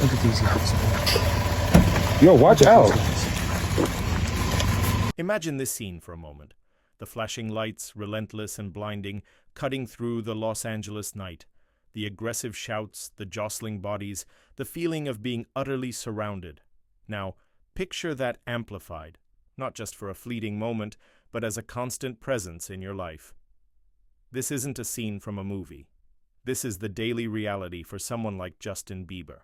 Look at these guys. Yo, watch out. Imagine this scene for a moment. The flashing lights, relentless and blinding, cutting through the Los Angeles night. The aggressive shouts, the jostling bodies, the feeling of being utterly surrounded. Now, picture that amplified, not just for a fleeting moment, but as a constant presence in your life. This isn't a scene from a movie. This is the daily reality for someone like Justin Bieber.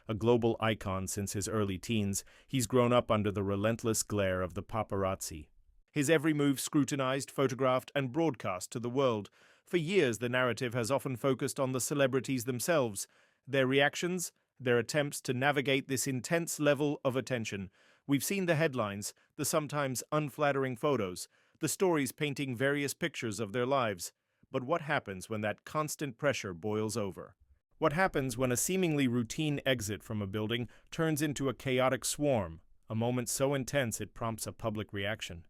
A global icon since his early teens, he's grown up under the relentless glare of the paparazzi. His every move scrutinized, photographed, and broadcast to the world. For years, the narrative has often focused on the celebrities themselves, their reactions, their attempts to navigate this intense level of attention. We've seen the headlines, the sometimes unflattering photos, the stories painting various pictures of their lives. But what happens when that constant pressure boils over? What happens when a seemingly routine exit from a building turns into a chaotic swarm, a moment so intense it prompts a public reaction?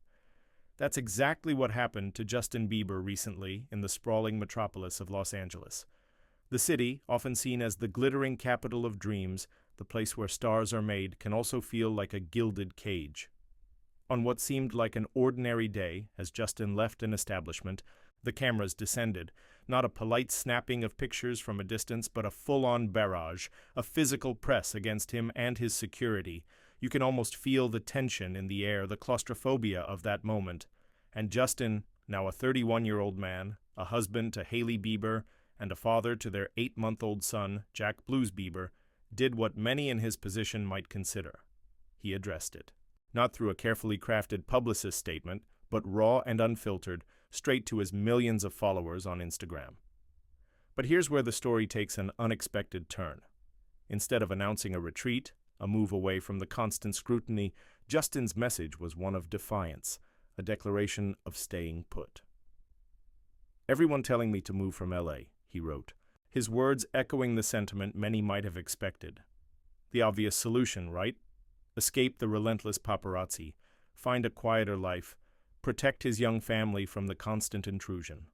That's exactly what happened to Justin Bieber recently in the sprawling metropolis of Los Angeles. The city, often seen as the glittering capital of dreams, the place where stars are made, can also feel like a gilded cage. On what seemed like an ordinary day, as Justin left an establishment, the cameras descended, not a polite snapping of pictures from a distance, but a full-on barrage, a physical press against him and his security. You can almost feel the tension in the air, the claustrophobia of that moment. And Justin, now a 31-year-old man, a husband to Hailey Bieber, and a father to their 8-month-old son, Jack Blues Bieber, did what many in his position might consider. He addressed it. Not through a carefully crafted publicist statement, but raw and unfiltered, straight to his millions of followers on Instagram. But here's where the story takes an unexpected turn. Instead of announcing a retreat, a move away from the constant scrutiny, Justin's message was one of defiance, a declaration of staying put. "Everyone telling me to move from LA," he wrote, his words echoing the sentiment many might have expected. The obvious solution, right? Escape the relentless paparazzi, find a quieter life, protect his young family from the constant intrusion.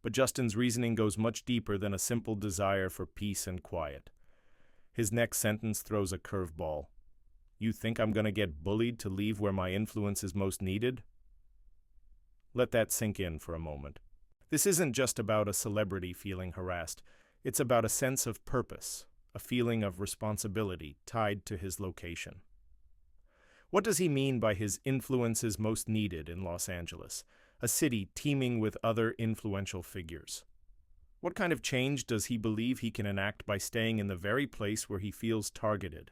But Justin's reasoning goes much deeper than a simple desire for peace and quiet. His next sentence throws a curveball. "You think I'm going to get bullied to leave where my influence is most needed?" Let that sink in for a moment. This isn't just about a celebrity feeling harassed. It's about a sense of purpose, a feeling of responsibility tied to his location. What does he mean by his influence is most needed in Los Angeles, a city teeming with other influential figures? What kind of change does he believe he can enact by staying in the very place where he feels targeted?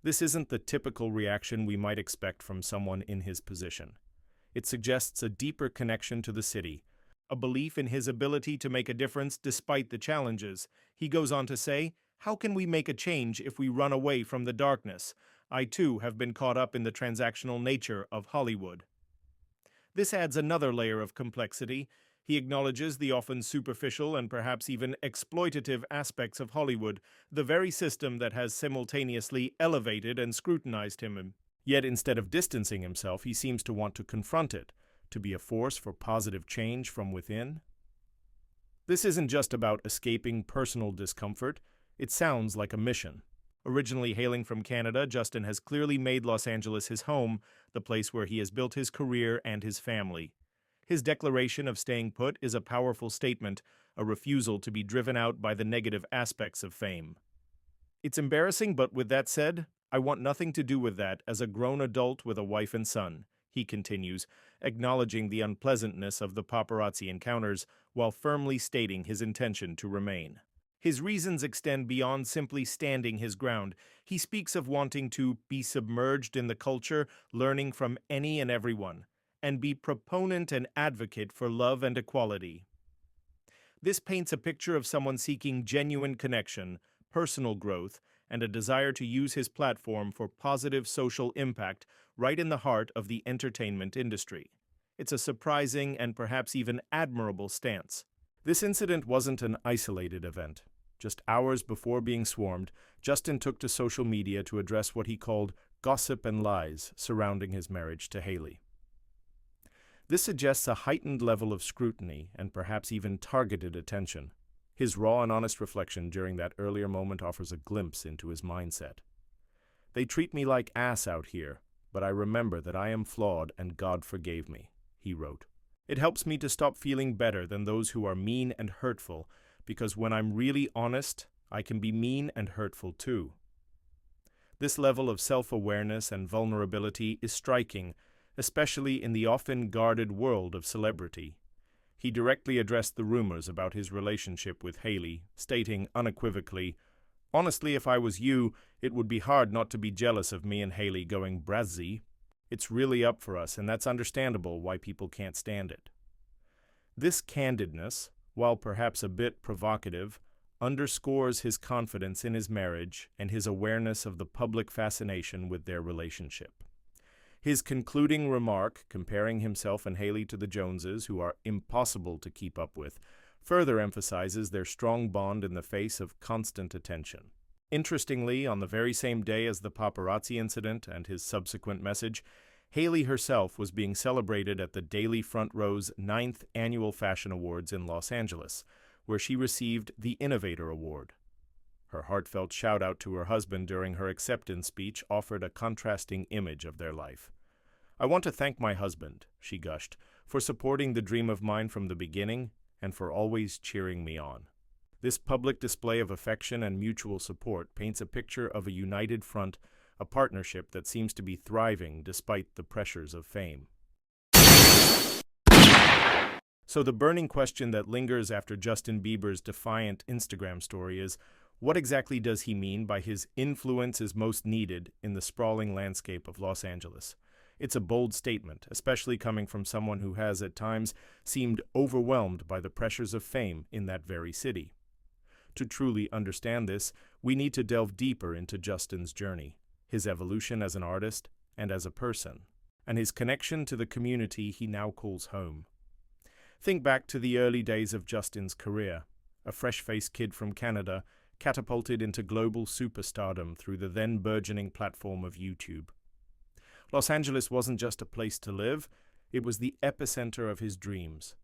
This isn't the typical reaction we might expect from someone in his position. It suggests a deeper connection to the city, a belief in his ability to make a difference despite the challenges. He goes on to say, "How can we make a change if we run away from the darkness? I too have been caught up in the transactional nature of Hollywood." This adds another layer of complexity. He acknowledges the often superficial and perhaps even exploitative aspects of Hollywood, the very system that has simultaneously elevated and scrutinized him. Yet instead of distancing himself, he seems to want to confront it, to be a force for positive change from within. This isn't just about escaping personal discomfort. It sounds like a mission. Originally hailing from Canada, Justin has clearly made Los Angeles his home, the place where he has built his career and his family. His declaration of staying put is a powerful statement, a refusal to be driven out by the negative aspects of fame. "It's embarrassing, but with that said, I want nothing to do with that as a grown adult with a wife and son," he continues, acknowledging the unpleasantness of the paparazzi encounters while firmly stating his intention to remain. His reasons extend beyond simply standing his ground. He speaks of wanting to be submerged in the culture, learning from any and everyone, and be proponent and advocate for love and equality. This paints a picture of someone seeking genuine connection, personal growth, and a desire to use his platform for positive social impact right in the heart of the entertainment industry. It's a surprising and perhaps even admirable stance. This incident wasn't an isolated event. Just hours before being swarmed, Justin took to social media to address what he called gossip and lies surrounding his marriage to Hailey. This suggests a heightened level of scrutiny and perhaps even targeted attention. His raw and honest reflection during that earlier moment offers a glimpse into his mindset. "They treat me like ass out here, but I remember that I am flawed and God forgave me," he wrote. "It helps me to stop feeling better than those who are mean and hurtful, because when I'm really honest, I can be mean and hurtful too." This level of self-awareness and vulnerability is striking, especially in the often guarded world of celebrity. He directly addressed the rumors about his relationship with Hailey, stating unequivocally, "Honestly, if I was you, it would be hard not to be jealous of me and Hailey going Brazzy. It's really up for us, and that's understandable why people can't stand it." This candidness, while perhaps a bit provocative, underscores his confidence in his marriage and his awareness of the public fascination with their relationship. His concluding remark, comparing himself and Hailey to the Joneses, who are impossible to keep up with, further emphasizes their strong bond in the face of constant attention. Interestingly, on the very same day as the paparazzi incident and his subsequent message, Hailey herself was being celebrated at the Daily Front Row's 9th Annual Fashion Awards in Los Angeles, where she received the Innovator Award. Her heartfelt shout-out to her husband during her acceptance speech offered a contrasting image of their life. "I want to thank my husband," she gushed, "for supporting the dream of mine from the beginning and for always cheering me on." This public display of affection and mutual support paints a picture of a united front, a partnership that seems to be thriving despite the pressures of fame. So the burning question that lingers after Justin Bieber's defiant Instagram story is, what exactly does he mean by his influence is most needed in the sprawling landscape of Los Angeles? It's a bold statement, especially coming from someone who has at times seemed overwhelmed by the pressures of fame in that very city. To truly understand this, we need to delve deeper into Justin's journey, his evolution as an artist and as a person, and his connection to the community he now calls home. Think back to the early days of Justin's career, a fresh-faced kid from Canada, catapulted into global superstardom through the then burgeoning platform of YouTube. Los Angeles wasn't just a place to live, it was the epicenter of his dreams,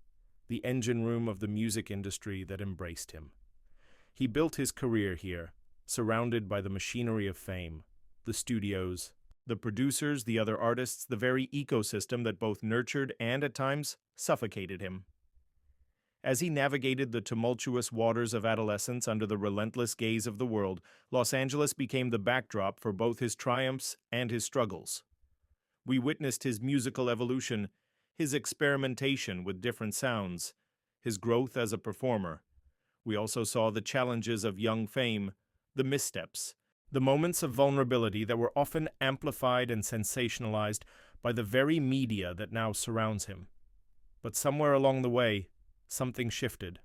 the engine room of the music industry that embraced him. He built his career here, surrounded by the machinery of fame, the studios, the producers, the other artists, the very ecosystem that both nurtured and, at times, suffocated him. As he navigated the tumultuous waters of adolescence under the relentless gaze of the world, Los Angeles became the backdrop for both his triumphs and his struggles. We witnessed his musical evolution, his experimentation with different sounds, his growth as a performer. We also saw the challenges of young fame, the missteps, the moments of vulnerability that were often amplified and sensationalized by the very media that now surrounds him. But somewhere along the way, something shifted.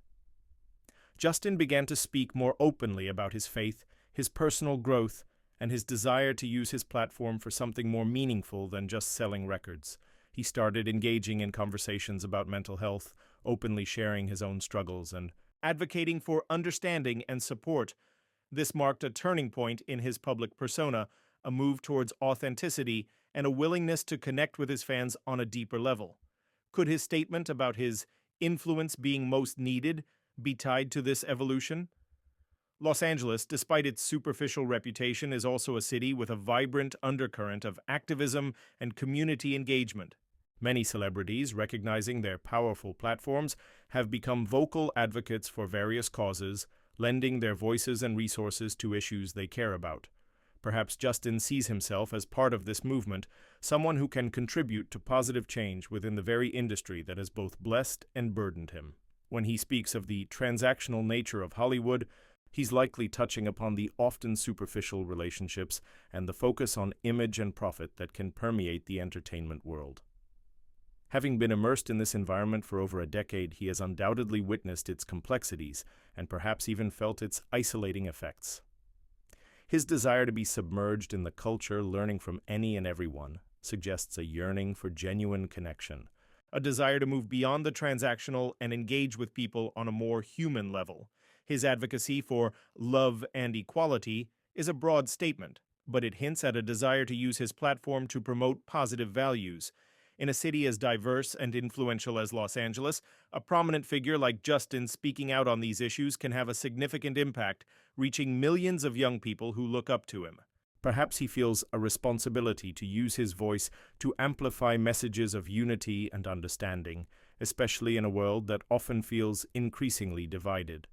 Justin began to speak more openly about his faith, his personal growth, and his desire to use his platform for something more meaningful than just selling records. He started engaging in conversations about mental health, openly sharing his own struggles, and advocating for understanding and support. This marked a turning point in his public persona, a move towards authenticity, and a willingness to connect with his fans on a deeper level. Could his statement about his influence being most needed be tied to this evolution? Los Angeles, despite its superficial reputation, is also a city with a vibrant undercurrent of activism and community engagement. Many celebrities, recognizing their powerful platforms, have become vocal advocates for various causes, lending their voices and resources to issues they care about. Perhaps Justin sees himself as part of this movement, someone who can contribute to positive change within the very industry that has both blessed and burdened him. When he speaks of the transactional nature of Hollywood, he's likely touching upon the often superficial relationships and the focus on image and profit that can permeate the entertainment world. Having been immersed in this environment for over a decade, he has undoubtedly witnessed its complexities and perhaps even felt its isolating effects. His desire to be submerged in the culture, learning from any and everyone, suggests a yearning for genuine connection, a desire to move beyond the transactional and engage with people on a more human level. His advocacy for love and equality is a broad statement, but it hints at a desire to use his platform to promote positive values. In a city as diverse and influential as Los Angeles, a prominent figure like Justin speaking out on these issues can have a significant impact, reaching millions of young people who look up to him. Perhaps he feels a responsibility to use his voice to amplify messages of unity and understanding, especially in a world that often feels increasingly divided.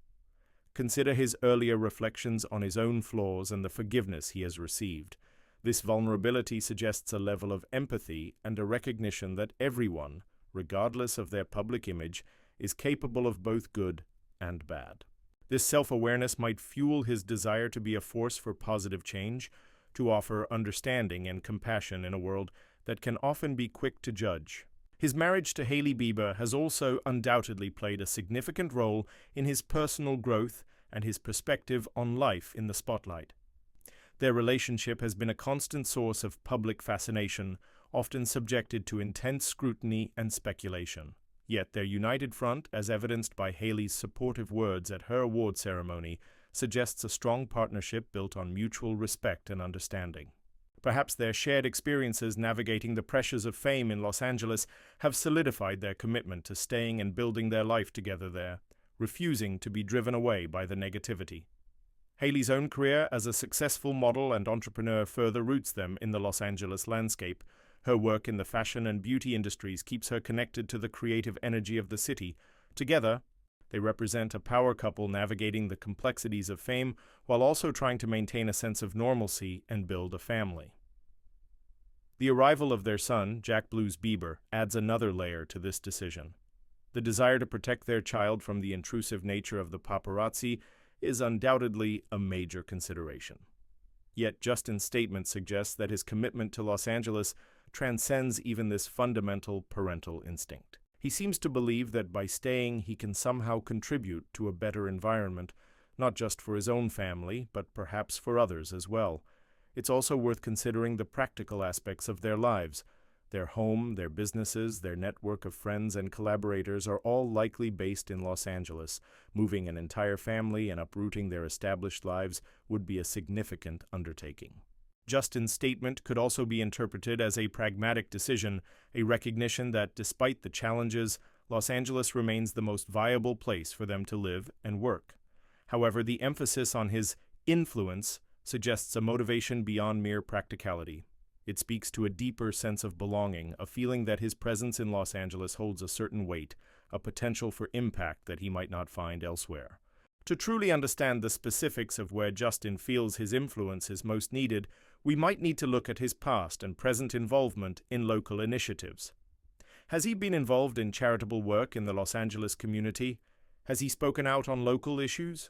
Consider his earlier reflections on his own flaws and the forgiveness he has received. This vulnerability suggests a level of empathy and a recognition that everyone, regardless of their public image, is capable of both good and bad. This self-awareness might fuel his desire to be a force for positive change, to offer understanding and compassion in a world that can often be quick to judge. His marriage to Hailey Bieber has also undoubtedly played a significant role in his personal growth and his perspective on life in the spotlight. Their relationship has been a constant source of public fascination, often subjected to intense scrutiny and speculation. Yet their united front, as evidenced by Hailey's supportive words at her award ceremony, suggests a strong partnership built on mutual respect and understanding. Perhaps their shared experiences navigating the pressures of fame in Los Angeles have solidified their commitment to staying and building their life together there, refusing to be driven away by the negativity. Hailey's own career as a successful model and entrepreneur further roots them in the Los Angeles landscape. Her work in the fashion and beauty industries keeps her connected to the creative energy of the city. Together, they represent a power couple navigating the complexities of fame while also trying to maintain a sense of normalcy and build a family. The arrival of their son, Jack Blues Bieber, adds another layer to this decision. The desire to protect their child from the intrusive nature of the paparazzi is undoubtedly a major consideration. Yet Justin's statement suggests that his commitment to Los Angeles transcends even this fundamental parental instinct. He seems to believe that by staying, he can somehow contribute to a better environment, not just for his own family, but perhaps for others as well. It's also worth considering the practical aspects of their lives. Their home, their businesses, their network of friends and collaborators are all likely based in Los Angeles. Moving an entire family and uprooting their established lives would be a significant undertaking. Justin's statement could also be interpreted as a pragmatic decision, a recognition that despite the challenges, Los Angeles remains the most viable place for them to live and work. However, the emphasis on his influence suggests a motivation beyond mere practicality. It speaks to a deeper sense of belonging, a feeling that his presence in Los Angeles holds a certain weight, a potential for impact that he might not find elsewhere. To truly understand the specifics of where Justin feels his influence is most needed, we might need to look at his past and present involvement in local initiatives. Has he been involved in charitable work in the Los Angeles community? Has he spoken out on local issues?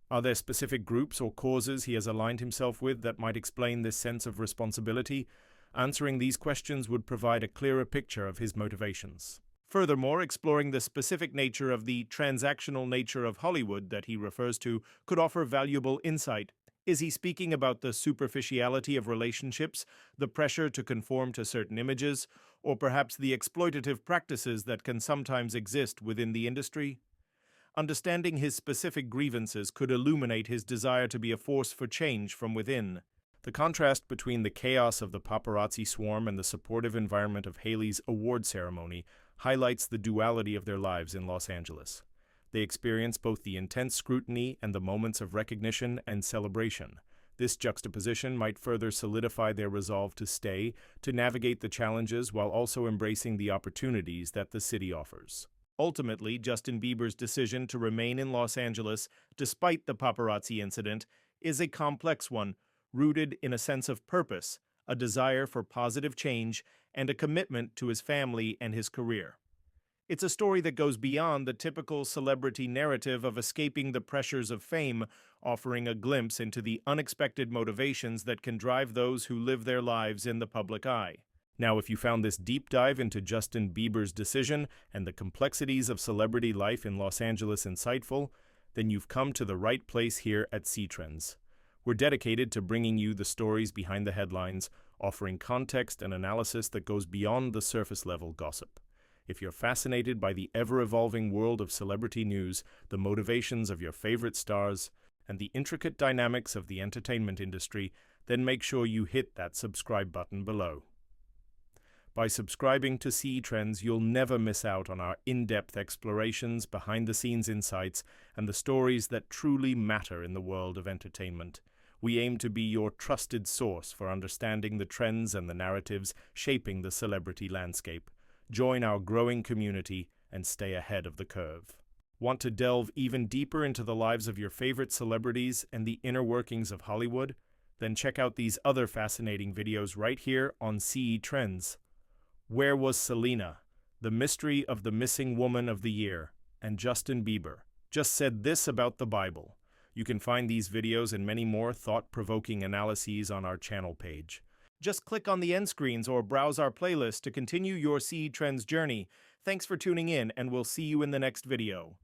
Are there specific groups or causes he has aligned himself with that might explain this sense of responsibility? Answering these questions would provide a clearer picture of his motivations. Furthermore, exploring the specific nature of the transactional nature of Hollywood that he refers to could offer valuable insight. Is he speaking about the superficiality of relationships, the pressure to conform to certain images, or perhaps the exploitative practices that can sometimes exist within the industry? Understanding his specific grievances could illuminate his desire to be a force for change from within. The contrast between the chaos of the paparazzi swarm and the supportive environment of Hailey's award ceremony highlights the duality of their lives in Los Angeles. They experience both the intense scrutiny and the moments of recognition and celebration. This juxtaposition might further solidify their resolve to stay, to navigate the challenges while also embracing the opportunities that the city offers. Ultimately, Justin Bieber's decision to remain in Los Angeles, despite the paparazzi incident, is a complex one, rooted in a sense of purpose, a desire for positive change, and a commitment to his family and his career. It's a story that goes beyond the typical celebrity narrative of escaping the pressures of fame, offering a glimpse into the unexpected motivations that can drive those who live their lives in the public eye. Now, if you found this deep dive into Justin Bieber's decision and the complexities of celebrity life in Los Angeles insightful, then you've come to the right place here at C-Trends. We're dedicated to bringing you the stories behind the headlines, offering context and analysis that goes beyond the surface-level gossip. If you're fascinated by the ever-evolving world of celebrity news, the motivations of your favorite stars, and the intricate dynamics of the entertainment industry, then make sure you hit that subscribe button below. By subscribing to CE Trends, you'll never miss out on our in-depth explorations, behind-the-scenes insights, and the stories that truly matter in the world of entertainment. We aim to be your trusted source for understanding the trends and the narratives shaping the celebrity landscape. Join our growing community and stay ahead of the curve. Want to delve even deeper into the lives of your favorite celebrities and the inner workings of Hollywood? Then check out these other fascinating videos right here on CE Trends. Where was Selena? The mystery of the missing woman of the year. And Justin Bieber just said this about the Bible. You can find these videos and many more thought-provoking analyses on our channel page. Just click on the end screens or browse our playlist to continue your CE Trends journey. Thanks for tuning in, and we'll see you in the next video.